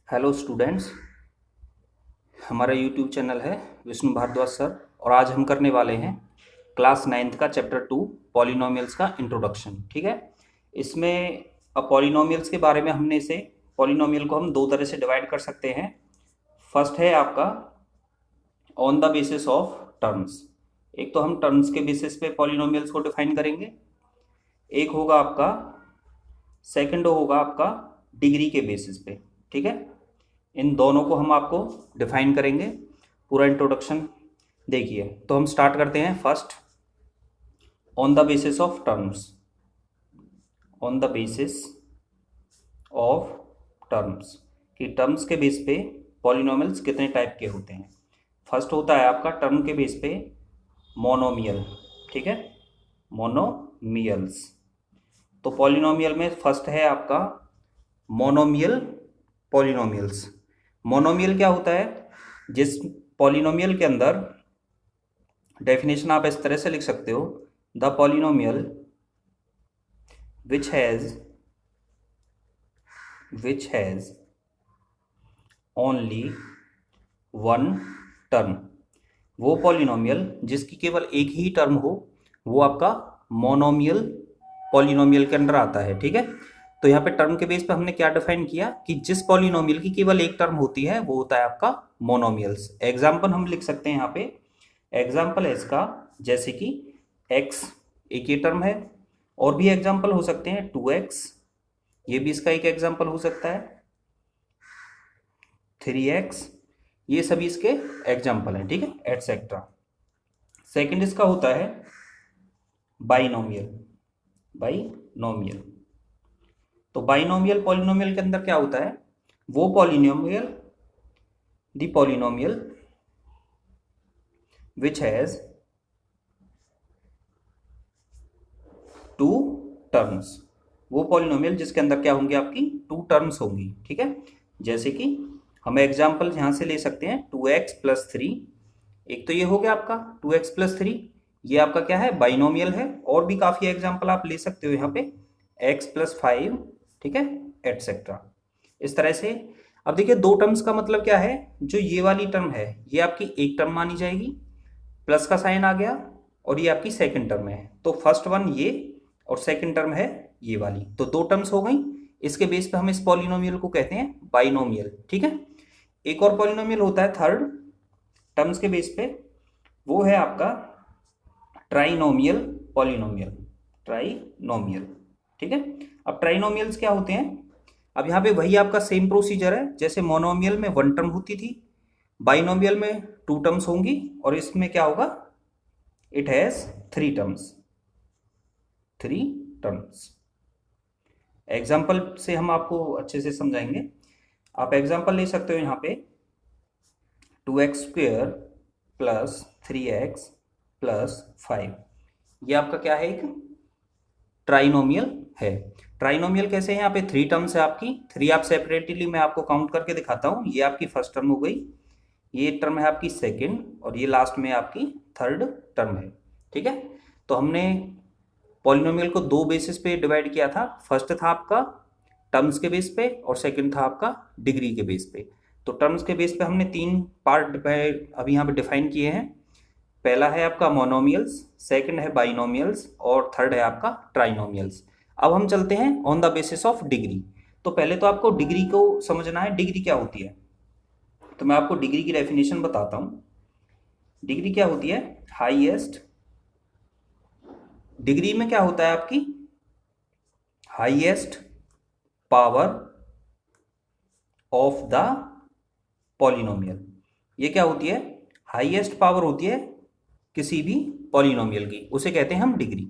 Hello students, हमारा YouTube channel है Vishnu Bhardwaj sir. और आज हम करने वाले हैं क्लास 9th का चैप्टर 2 पॉलिनोमियल्स का इंट्रोडक्शन। ठीक है। इसमें अब पॉलिनोमियल्स के बारे में हमने इसे पॉलिनोमियल को हम दो तरह से डिवाइड कर सकते हैं। फर्स्ट है आपका on the basis of terms. एक तो हम टर्म्स के बेसिस पे पॉलिनोमियल्स को डिफाइन करेंगे, एक होगा आपका सेकंड होगा आपका डिग्री के बेसिस पे। ठीक है। इन दोनों को हम आपको डिफाइन करेंगे। पूरा इंट्रोडक्शन देखिए, तो हम स्टार्ट करते हैं first on the basis of terms. On the basis of terms कि टर्म्स के बेस पे पॉलिनोमियल्स कितने टाइप के होते हैं। फर्स्ट होता है आपका टर्म के बेस पे मोनोमियल। ठीक है, मोनोमियल्स। तो पॉलिनोमियल में फर्स्ट है आपका मोनोमियल पॉलिनोमियल्स। मोनोमियल क्या होता है? जिस पॉलिनोमियल के अंदर डेफिनेशन आप इस तरह से लिख सकते हो, the polynomial which has only one term. वो पॉलिनोमियल जिसकी केवल एक ही टर्म हो वो आपका मोनोमियल पॉलिनोमियल के अंदर आता है। ठीक है। तो यहाँ पे टर्म के बेस पे हमने क्या डिफाइन किया कि जिस पॉलिनोमियल की केवल एक टर्म होती है वो होता है आपका मोनोमियल्स। एग्जाम्पल हम लिख सकते हैं यहाँ पे, एग्जाम्पल है इसका जैसे कि x एक ये टर्म है, और भी एग्जाम्पल हो सकते हैं 2x, ये भी इसका एक एग्जाम्पल हो सकता है, 3x, ये सभी इसके एग्जाम्पल हैं। ठीक है, एटसेट्रा। सेकंड इसका होता है बाइनोमियल। बाइनोमियल तो बाइनोमियल पॉलिनोमियल के अंदर क्या होता है? वो polynomial, the polynomial which has two terms. वो पॉलिनोमियल जिसके अंदर क्या होंगे? आपकी टू टर्म्स होंगी। ठीक है। जैसे कि हम एग्जाम्पल यहां से ले सकते हैं 2x + 3। एक तो ये हो गया आपका 2x + 3, ये आपका क्या है? बाइनोमियल है। और भी काफी एग्जाम्पल आप ले सकते हो यहाँ पे, x + 5, ठीक है, एटसेट्रा। इस तरह से अब देखिए, दो टर्म्स का मतलब क्या है? जो ये वाली टर्म है ये आपकी एक टर्म मानी जाएगी, प्लस का साइन आ गया, और ये आपकी सेकंड टर्म है। तो फर्स्ट वन ये और सेकंड टर्म है ये वाली, तो दो टर्म्स हो गई। इसके बेस पे हम इस पॉलिनोमियल को कहते हैं बाइनोमियल। ठीक है। एक और पॉलिनोमियल होता है थर्ड टर्म्स के बेस पे, वो है आपका ट्राइनोमियल पॉलिनोमियल। ट्राइनोमियल। ठीक है। अब ट्राइनोमियल्स क्या होते हैं? अब यहाँ पे वही आपका सेम प्रोसीजर है, जैसे मोनोमियल में वन टर्म होती थी, बाइनोमियल में टू टर्म्स होंगी, और इसमें क्या होगा? It has three terms. Example से हम आपको अच्छे से समझाएंगे। आप एग्जाम्पल ले सकते हो यहाँ पे 2x² + 3x + 5। ये आपका क्या है? एक ट्राइनोमियल है। ट्राइनोमियल कैसे है? यहाँ पे थ्री टर्म्स है आपकी, थ्री आप सेपरेटली मैं आपको काउंट करके दिखाता हूँ। ये आपकी फर्स्ट टर्म हो गई, ये टर्म है आपकी सेकंड, और ये लास्ट में आपकी थर्ड टर्म है। ठीक है। तो हमने पॉलिनोमियल को दो बेसिस पे डिवाइड किया था। फर्स्ट था आपका टर्म्स के बेस पे, और सेकंड था आपका डिग्री के बेस पे। तो टर्म्स के बेस पे हमने तीन पार्ट अभी यहाँ पे डिफाइन किए हैं। पहला है आपका मोनोमियल्स, सेकंड है बाइनोमियल्स, और थर्ड है आपका ट्राइनोमियल्स। अब हम चलते हैं on the basis of degree. तो पहले तो आपको डिग्री को समझना है, डिग्री क्या होती है। तो मैं आपको डिग्री की डेफिनेशन बताता हूं। डिग्री क्या होती है? हाईएस्ट। डिग्री में क्या होता है आपकी? Highest power of the polynomial. ये क्या होती है? हाईएस्ट पावर होती है किसी भी पॉलिनोमियल की, उसे कहते हैं हम डिग्री।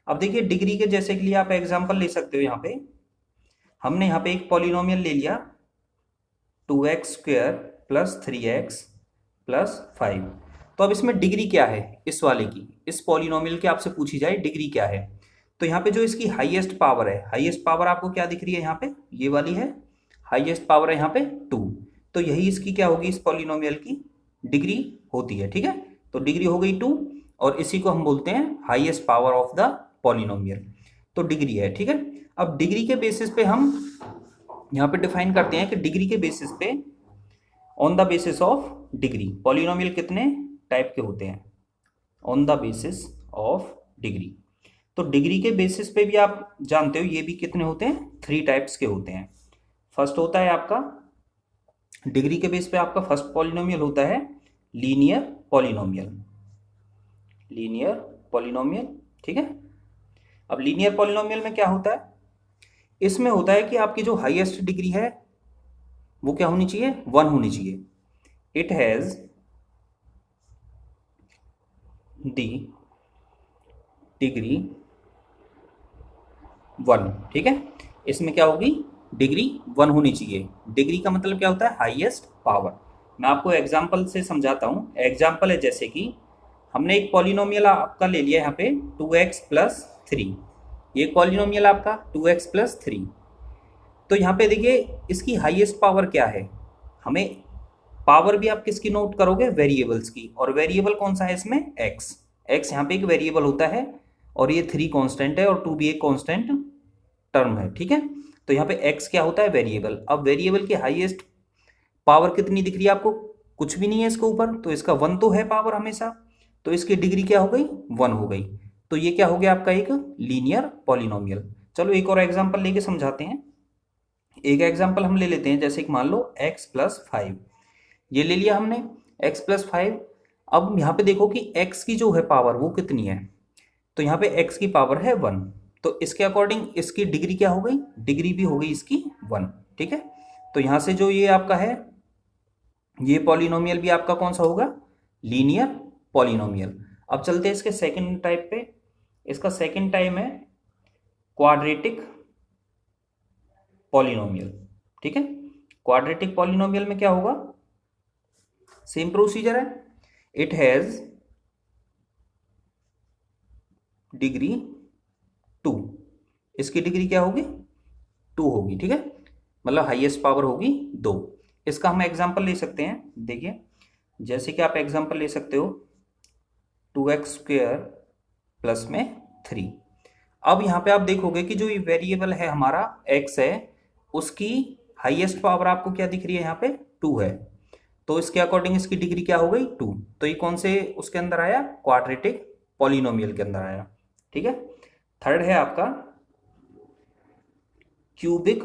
अब देखिए, डिग्री के जैसे के लिए आप एग्जांपल ले सकते हो। यहाँ पे हमने यहाँ पे एक पॉलिनोमियल ले लिया 2x² + 3x + 5। तो अब इसमें डिग्री क्या है इस वाले की? इस पॉलिनोमियल की आपसे पूछी जाए डिग्री क्या है, तो यहाँ पे जो इसकी हाईएस्ट पावर है, हाईएस्ट पावर आपको क्या दिख रही है? यहाँ पे ये वाली है, हाईएस्ट पावर है यहाँ पे 2। तो यही इसकी क्या होगी? इस पॉलिनोमियल की डिग्री होती है। ठीक है। तो डिग्री हो गई 2, और इसी को हम बोलते हैं highest power of the polynomial. तो डिग्री है। ठीक है। अब डिग्री के बेसिस पे हम यहाँ पे डिफाइन करते हैं कि डिग्री के बेसिस पे, on the basis of degree, polynomial कितने टाइप के होते हैं, on the basis of degree. तो डिग्री के बेसिस पे भी आप जानते हो ये भी कितने होते हैं, 3 टाइप्स के होते हैं। फर्स्ट होता है आपका, डिग्री के बेस पे आपका फर्स्ट पॉलिनोमियल होता है लीनियर पॉलिनोमियल, लीनियर पॉलिनोमियल, ठीक है। अब लीनियर पॉलिनोमियल में क्या होता है, इसमें होता है कि आपकी जो हाईएस्ट डिग्री है वो क्या होनी चाहिए, 1 होनी चाहिए। इट हैज दी डिग्री 1, ठीक है। इसमें क्या होगी, डिग्री 1 होनी चाहिए। डिग्री का मतलब क्या होता है, हाईएस्ट पावर। मैं आपको एग्जांपल से समझाता हूँ। एग्जांपल है जैसे कि हमने एक पॉलिनोमियल आपका ले लिया यहाँ पे 2x + 3, ये पॉलिनोमियल आपका 2x + 3। तो यहाँ पे देखिए इसकी हाईएस्ट पावर क्या है, हमें पावर भी आप किसकी नोट करोगे, वेरिएबल्स की। और वेरिएबल कौन सा है इसमें, x। x यहाँ पे एक वेरिएबल होता है और ये 3 कांस्टेंट है और 2 भी एक कांस्टेंट टर्म है, ठीक है। तो यहाँ पे x क्या होता है, वेरिएबल। अब वेरिएबल की हाईएस्ट पावर कितनी दिख रही है आपको, कुछ भी नहीं है इसके ऊपर, तो इसका 1 तो है पावर हमेशा, तो इसकी डिग्री क्या हो गई, 1 हो गई। तो ये क्या हो गया आपका एक लीनियर पॉलिनोमियल। चलो एक और एग्जांपल लेके समझाते हैं। एक एग्जांपल हम ले लेते हैं, जैसे कि मान लो x + 5, ये ले लिया हमने x + 5। अब यहाँ पे देखो कि x की जो है पावर वो कितनी है, तो यहाँ पे x की पावर है 1, तो इसके अकॉर्डिंग इसकी डिग्री क्या हो गई, डिग्री भी हो गई इसकी 1, ठीक है। तो यहाँ से जो ये आपका है, ये पॉलिनोमियल भी आपका कौन सा होगा, लीनियर पॉलिनोमियल। अब चलते हैं इसके सेकंड टाइप पे। इसका सेकंड टाइप है क्वाड्रेटिक पॉलिनोमियल, ठीक है। क्वाड्रेटिक पॉलिनोमियल में क्या होगा, सेम प्रोसीजर है। इट हैज डिग्री 2, इसकी डिग्री क्या होगी, 2 होगी, ठीक है। मतलब हाईएस्ट पावर होगी 2। इसका हम एग्जांपल ले सकते हैं, देखिए जैसे कि आप एग्जांपल ले सकते हो 2x² प्लस में 3। अब यहाँ पे आप देखोगे कि जो ये वेरिएबल है हमारा x है, उसकी हाईएस्ट पावर आपको क्या दिख रही है, यहाँ पे 2 है। तो इसके अकॉर्डिंग इसकी डिग्री क्या हो गई, 2। तो ये कौन से उसके अंदर आया, क्वाड्रेटिक पॉलिनोमियल के अंदर आया, ठीक है। थर्ड है आपका क्यूबिक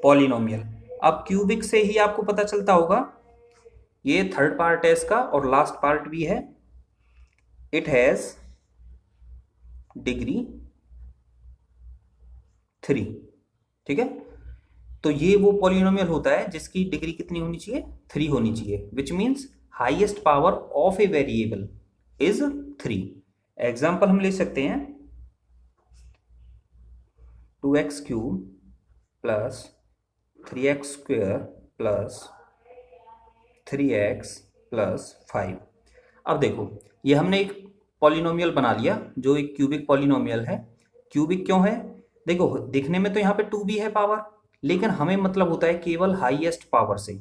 पॉलिनोमियल। अब क्यूबिक से ही आपको पता चलता होगा, ये थर्ड पार्ट है इसका और लास्ट पार्ट भी है। इट हैज डिग्री 3, ठीक है। तो ये वो पॉलिनोमियल होता है जिसकी डिग्री कितनी होनी चाहिए, 3 होनी चाहिए, which means highest power of a variable is 3। Example हम ले सकते हैं 2x³ + 3x² + 3x + 5। अब देखो ये हमने एक पॉलिनोमियल बना लिया जो एक क्यूबिक पॉलिनोमियल है। क्यूबिक क्यों है, देखो दिखने में तो यहाँ पे 2 भी है पावर, लेकिन हमें मतलब होता है केवल हाईएस्ट पावर से,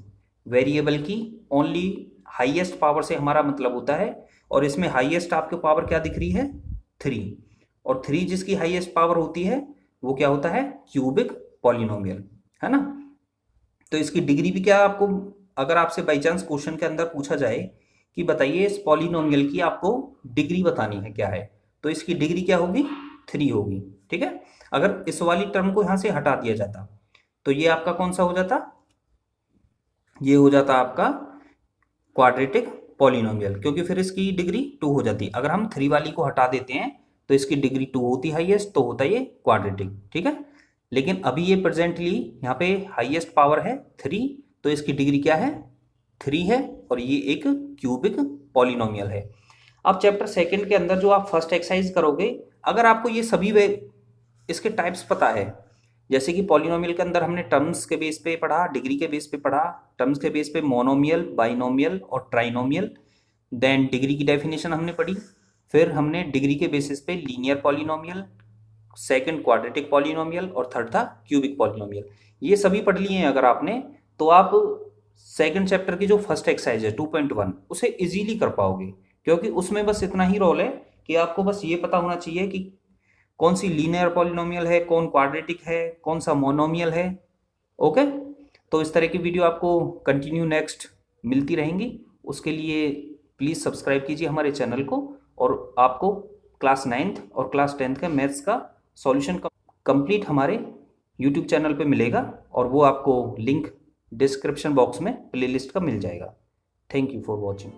वेरिएबल की ओनली हाईएस्ट पावर से हमारा मतलब होता है। और इसमें हाईएस्ट आपके पावर क्या दिख रही है, 3, और 3 जिसकी हाईएस्ट पावर होती है वो क्या होता है, क्यूबिक पॉलिनोमियल, है ना। तो इसकी डिग्री भी क्या, आपको अगर आपसे बाई चांस क्वेश्चन के अंदर पूछा जाए कि बताइए इस पॉलिनोमियल की आपको डिग्री बतानी है क्या है, तो इसकी डिग्री क्या होगी, 3 होगी, ठीक है। अगर इस वाली टर्म को यहाँ से हटा दिया जाता तो ये आपका कौन सा हो जाता, ये हो जाता आपका क्वाड्रेटिक पॉलिनोमियल, क्योंकि फिर इसकी डिग्री 2 हो जाती। अगर हम 3 वाली को हटा देते हैं तो इसकी डिग्री 2 होती हाईएस्ट, तो होता ये क्वाड्रेटिक, ठीक है। लेकिन अभी ये प्रेजेंटली यहाँ पे हाईएस्ट पावर है 3, तो इसकी डिग्री क्या है, 3 है, और ये एक क्यूबिक पॉलिनोमियल है। अब चैप्टर सेकंड के अंदर जो आप फर्स्ट एक्सरसाइज करोगे, अगर आपको ये सभी वे इसके टाइप्स पता है, जैसे कि पॉलिनोमियल के अंदर हमने टर्म्स के बेस पे पढ़ा, डिग्री के बेस पे पढ़ा, टर्म्स के बेस पे मोनोमियल, बाइनोमियल और ट्राइनोमियल, देन डिग्री की डेफिनेशन हमने पढ़ी, फिर हमने डिग्री के बेसिस पे linear polynomial, second quadratic polynomial और थर्ड था क्यूबिक पॉलिनोमियल। ये सभी पढ़ लिए हैं अगर आपने, तो आप सेकंड चैप्टर की जो फर्स्ट एक्सरसाइज है 2.1 उसे इजीली कर पाओगे, क्योंकि उसमें बस इतना ही रोल है कि आपको बस ये पता होना चाहिए कि कौन सी लीनियर पॉलिनोमियल है, कौन क्वाड्रेटिक है, कौन सा मोनोमियल है, ओके, तो इस तरह की वीडियो आपको कंटिन्यू नेक्स्ट मिलती रहेंगी। उसके लिए प्लीज़ सब्सक्राइब कीजिए हमारे चैनल को, और आपको क्लास 9th और क्लास 10th का मैथ्स का सॉल्यूशन कंप्लीट हमारे यूट्यूब चैनल पे मिलेगा, और वो आपको लिंक डिस्क्रिप्शन बॉक्स में प्लेलिस्ट का मिल जाएगा। Thank you for watching.